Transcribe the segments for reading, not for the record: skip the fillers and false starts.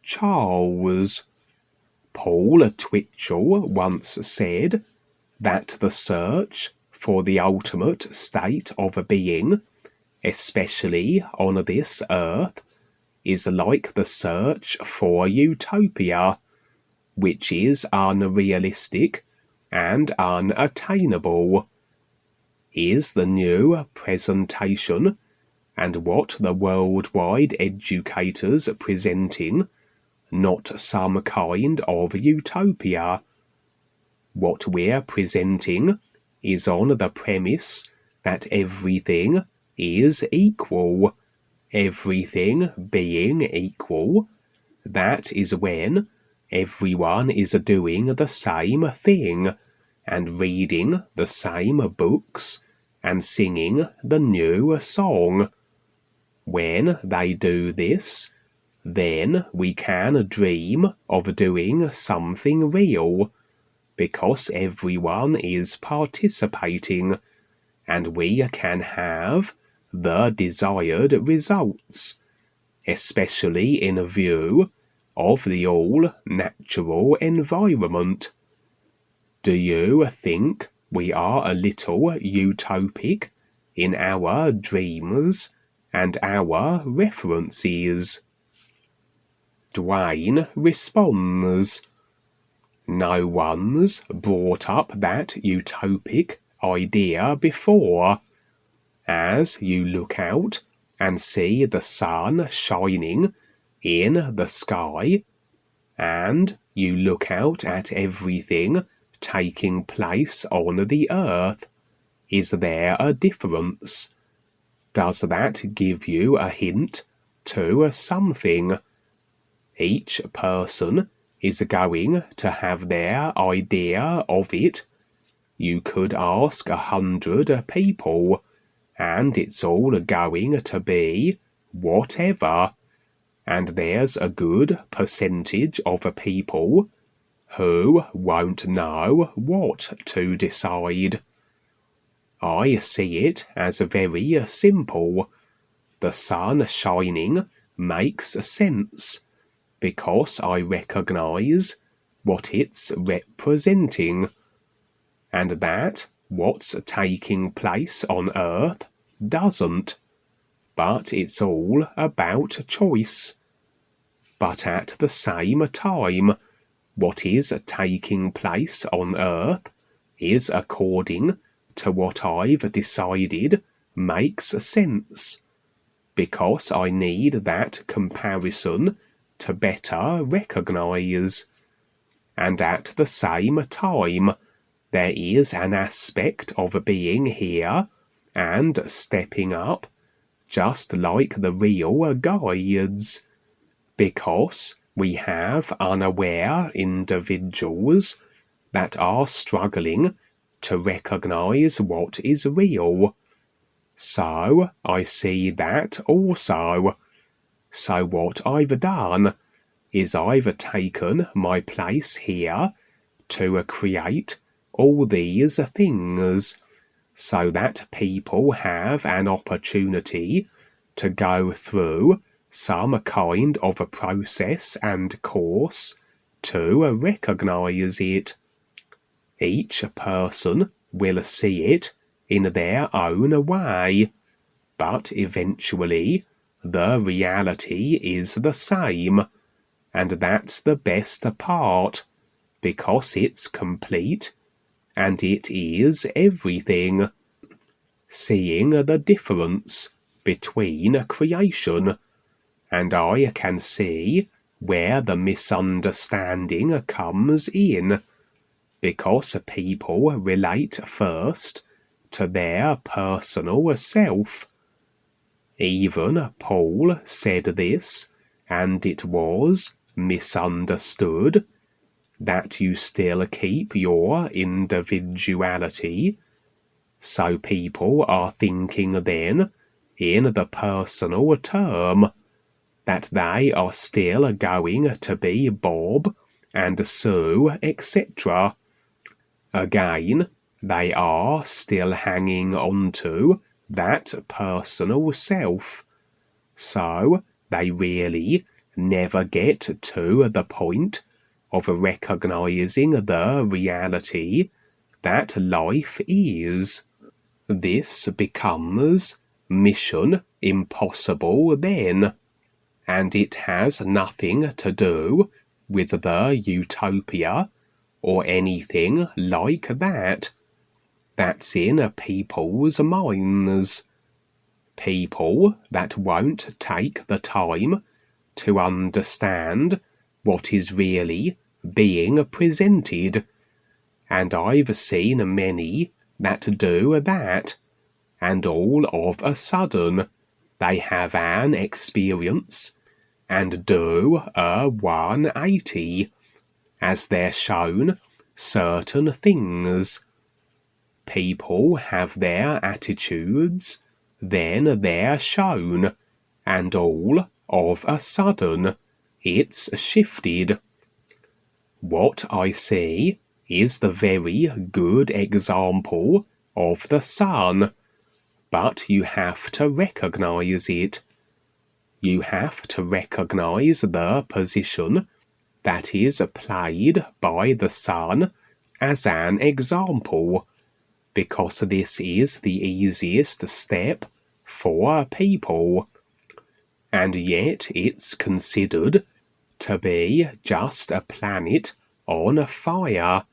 Charles. Paul Twitchell once said that the search for the ultimate state of being, especially on this earth, is like the search for Utopia, which is unrealistic and unattainable. Is the new presentation and what the worldwide educators presenting not some kind of utopia? What we're presenting is on the premise that everything is equal. Everything being equal, that is when everyone is doing the same thing and reading the same books and singing the new song. When they do this, then we can dream of doing something real, because everyone is participating, and we can have the desired results, especially in view of the all-natural environment. Do you think we are a little utopic in our dreams and our references? Duane responds, no one's brought up that utopic idea before. As you look out and see the sun shining in the sky, and you look out at everything taking place on the earth, is there a difference? Does that give you a hint to something? Each person is going to have their idea of it. You could ask 100 people, and it's all going to be whatever. And there's a good percentage of people who won't know what to decide. I see it as very simple. The sun shining makes sense, because I recognize what it's representing, and that what's taking place on Earth doesn't. But it's all about choice. But at the same time, what is taking place on Earth is according to what I've decided makes sense, because I need that comparison to better recognize. And at the same time, there is an aspect of being here and stepping up, just like the real guides, because we have unaware individuals that are struggling to recognize what is real. So I see that also. So what I've done is I've taken my place here to create all these things, so that people have an opportunity to go through some kind of a process and course to recognize it. Each person will see it in their own way, but eventually the reality is the same, and that's the best part, because it's complete, and it is everything. Seeing the difference between creation, and I can see where the misunderstanding comes in, because people relate first to their personal self. Even Paul said this, and it was misunderstood. that you still keep your individuality. So people are thinking then, in the personal term, that they are still going to be Bob and Sue, etc. Again, they are still hanging on to that personal self. So they really never get to the point of recognizing the reality that life is. This becomes mission impossible then, and it has nothing to do with the utopia or anything like that. That's in people's minds. People that won't take the time to understand what is really being presented. And I've seen many that do that, and all of a sudden they have an experience and do a 180 as they're shown certain things. People have their attitudes, then they're shown, and all of a sudden it's shifted. What I see is the very good example of the sun, but you have to recognize it. You have to recognize the position that is played by the sun as an example, because this is the easiest step for people, and yet it's considered to be just a planet on fire,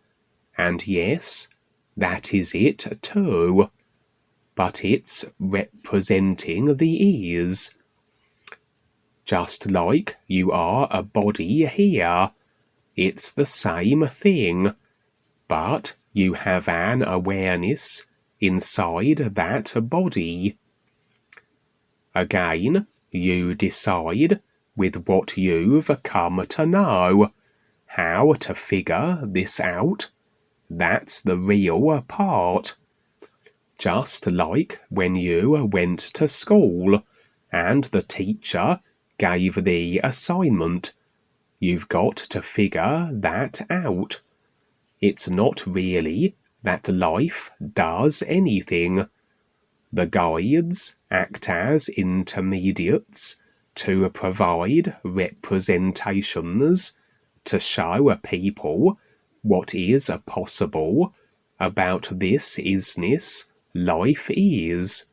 and yes, that is it too, but it's representing the ease. Just like you are a body here, it's the same thing, but you have an awareness inside that body. Again, you decide with what you've come to know how to figure this out. That's the real part. Just like when you went to school and the teacher gave the assignment, you've got to figure that out. It's not really that life does anything. The guides act as intermediates to provide representations to show people what is possible about this isness life is.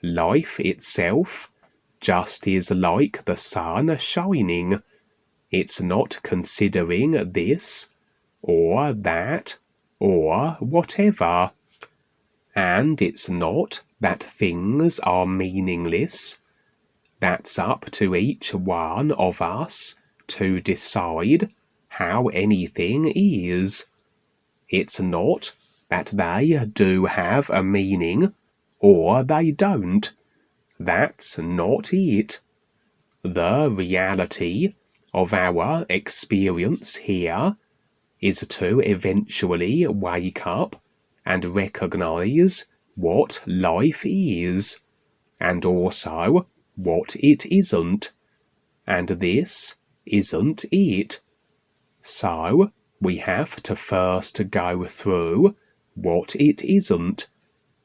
Life itself just is like the sun shining. It's not considering this or that or whatever. And it's not that things are meaningless. That's up to each one of us to decide how anything is. It's not that they do have a meaning or they don't. That's not it. The reality of our experience here is to eventually wake up and recognize what life is, and also what it isn't, and this isn't it. So we have to first go through what it isn't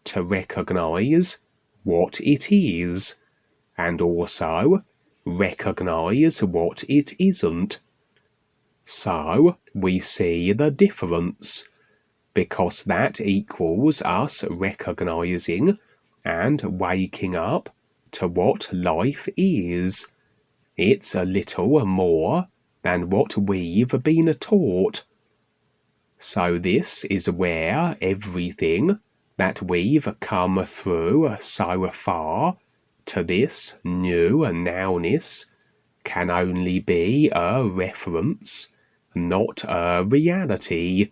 to recognize what it is, and also recognize what it isn't. So we see the difference, because that equals us recognizing and waking up to what life is. It's a little more than what we've been taught. So this is where everything that we've come through so far to this new nowness can only be a reference, not a reality.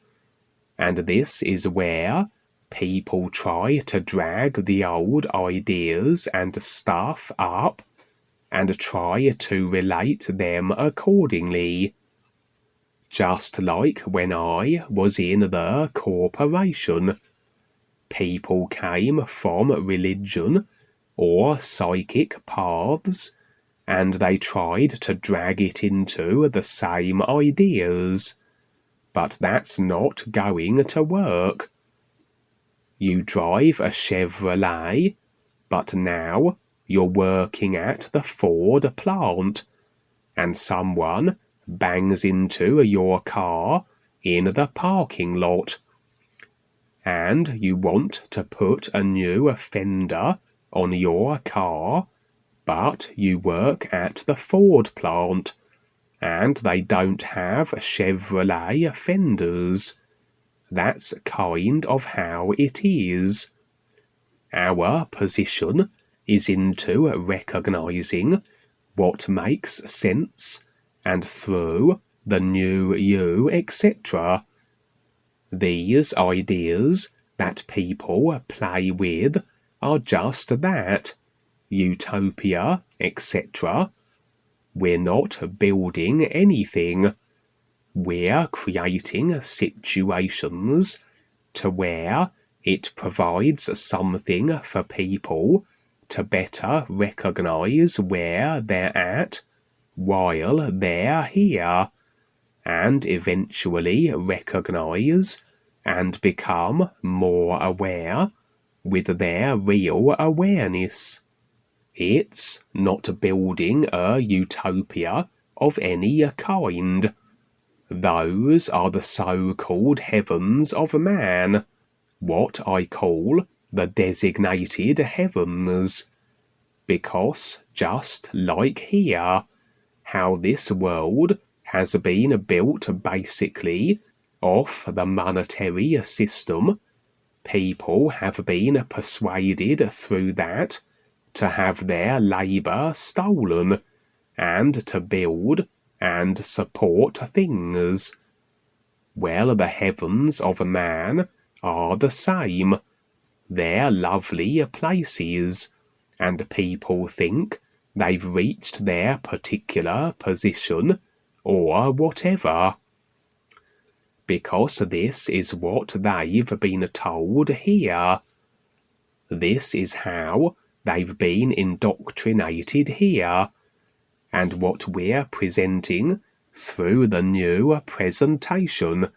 And this is where people try to drag the old ideas and stuff up and try to relate them accordingly. Just like when I was in the corporation. People came from religion or psychic paths, and they tried to drag it into the same ideas. But that's not going to work. You drive a Chevrolet, but now you're working at the Ford plant, and someone bangs into your car in the parking lot. And you want to put a new fender on your car, but you work at the Ford plant, and they don't have Chevrolet fenders. That's kind of how it is. Our position is into recognizing what makes sense, and through the NuUU, etc. These ideas that people play with are just that, Utopia, etc. We're not building anything. We're creating situations to where it provides something for people to better recognize where they're at while they're here, and eventually recognize and become more aware with their real awareness. It's not building a utopia of any kind. Those are the so-called heavens of man, what I call the designated heavens. Because just like here, how this world has been built basically off the monetary system, people have been persuaded through that to have their labour stolen and to build and support things. Well, the heavens of man are the same. They're lovely places, and people think they've reached their particular position or whatever. Because this is what they've been told here. This is how they've been indoctrinated here, and what we're presenting through the new presentation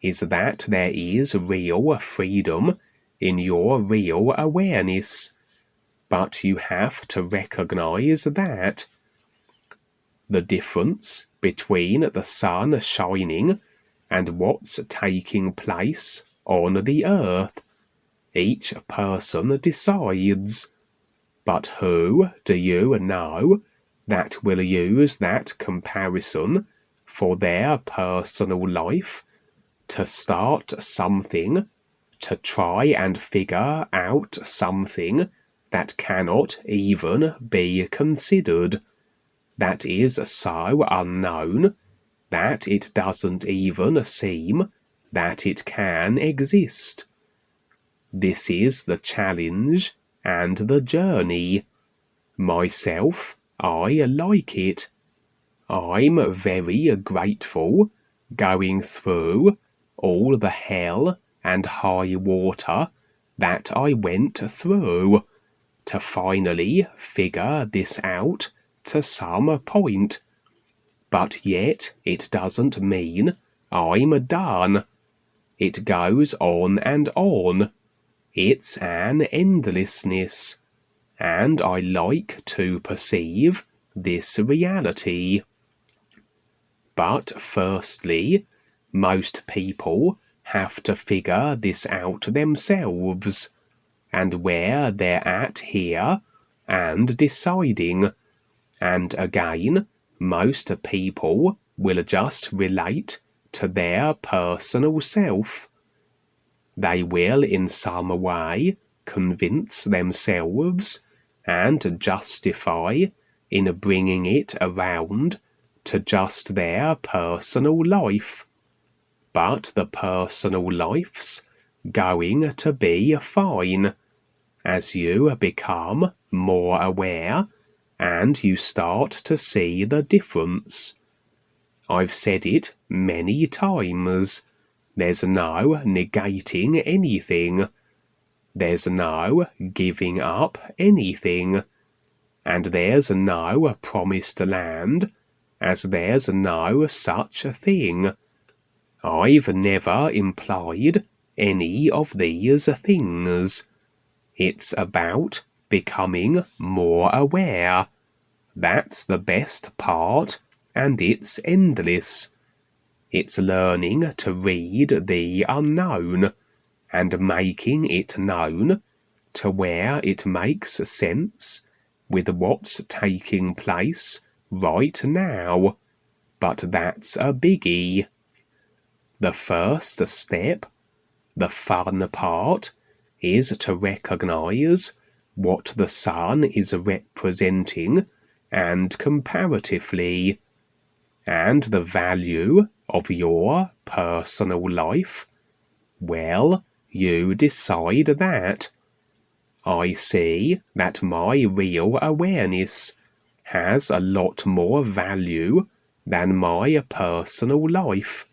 is that there is real freedom in your real awareness, but you have to recognize that. The difference between the sun shining and what's taking place on the earth, each person decides. But who do you know that will use that comparison for their personal life to start something, to try and figure out something that cannot even be considered, that is so unknown that it doesn't even seem that it can exist? This is the challenge and the journey. Myself, I like it. I'm very grateful going through all the hell and high water that I went through to finally figure this out to some point. But yet it doesn't mean I'm done. It goes on and on. It's an endlessness, and I like to perceive this reality. But firstly, most people have to figure this out themselves, and where they're at here, and deciding. And again, most people will just relate to their personal self. They will in some way convince themselves and justify in bringing it around to just their personal life. But the personal life's going to be fine as you become more aware and you start to see the difference. I've said it many times. There's no negating anything. There's no giving up anything. And there's no promised land, as there's no such a thing. I've never implied any of these things. It's about becoming more aware. That's the best part, and it's endless. It's learning to read the unknown and making it known to where it makes sense with what's taking place right now. But that's a biggie. The first step, the fun part, is to recognize what the sun is representing and comparatively, and the value of your personal life. Well, you decide that. I see that my real awareness has a lot more value than my personal life,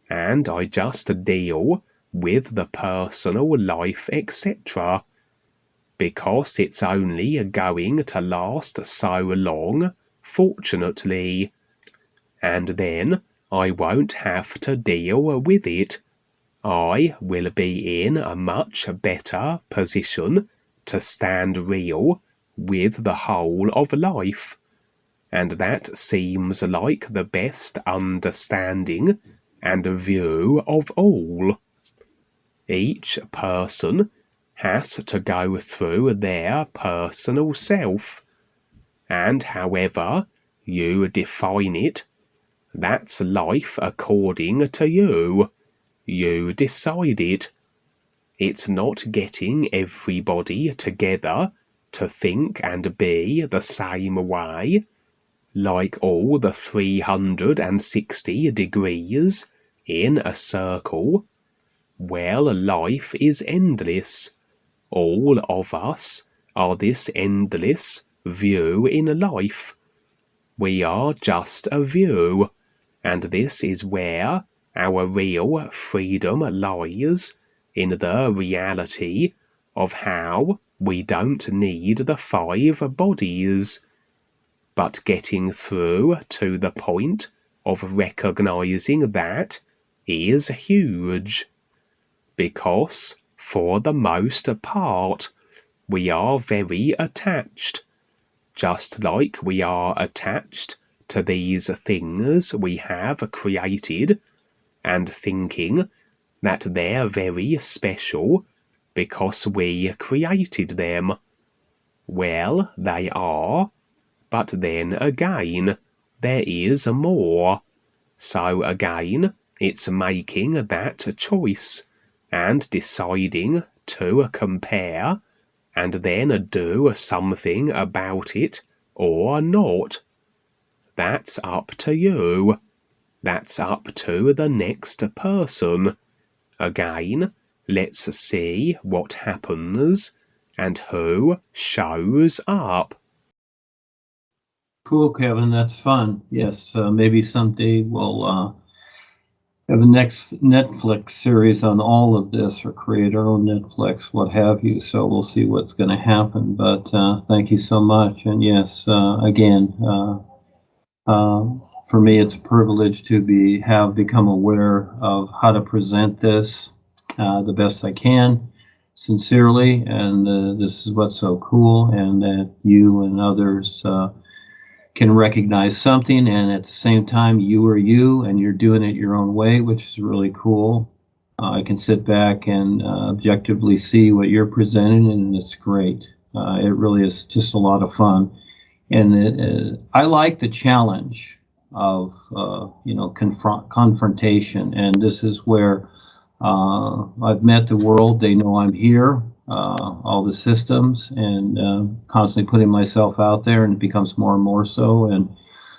and I just deal with the personal life, etc., because it's only going to last so long, fortunately, and then I won't have to deal with it. I will be in a much better position to stand real with the whole of life, and that seems like the best understanding and view of all. Each person has to go through their personal self, and however you define it, that's life according to you. You decide it. It's not getting everybody together to think and be the same way, like all the 360 degrees in a circle. Well, life is endless. All of us are this endless view in life. We are just a view, and this is where our real freedom lies, in the reality of how we don't need the 5 bodies, but getting through to the point of recognizing that is huge, because for the most part we are very attached, just like we are attached to these things we have created, and thinking that they're very special because we created them. Well, they are, but then again, there is more. So again, it's making that choice and deciding to compare and then do something about it or not. That's up to you. That's up to the next person. Again, let's see what happens and who shows up. Cool, Kevin. That's fun. Yes, maybe someday we'll have a next Netflix series on all of this, or create our own Netflix, what have you. So we'll see what's going to happen. But thank you so much. And yes, again, for me, it's a privilege to have become aware of how to present this the best I can, sincerely. And this is what's so cool, and that you and others can recognize something, and at the same time you are you, and you're doing it your own way, which is really cool. I can sit back and objectively see what you're presenting, and it's great. It really is just a lot of fun, and I like the challenge of confrontation, and this is where I've met the world. They know I'm here, all the systems, and constantly putting myself out there, and it becomes more and more so. And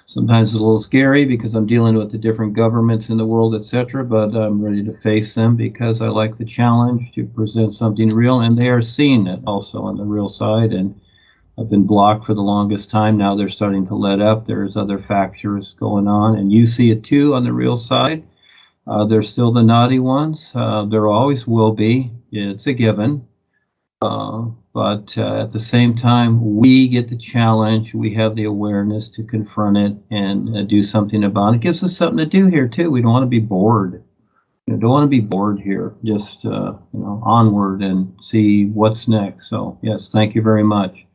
sometimes it's a little scary because I'm dealing with the different governments in the world, etc. But I'm ready to face them because I like the challenge to present something real, and they are seeing it also on the real side. And have been blocked for the longest time. Now they're starting to let up. There's other factors going on, and you see it too on the real side. There's still the naughty ones. There always will be. It's a given. But at the same time, we get the challenge. We have the awareness to confront it and do something about it. It gives us something to do here too. We don't want to be bored. You know, don't want to be bored here. Just onward and see what's next. So yes, thank you very much.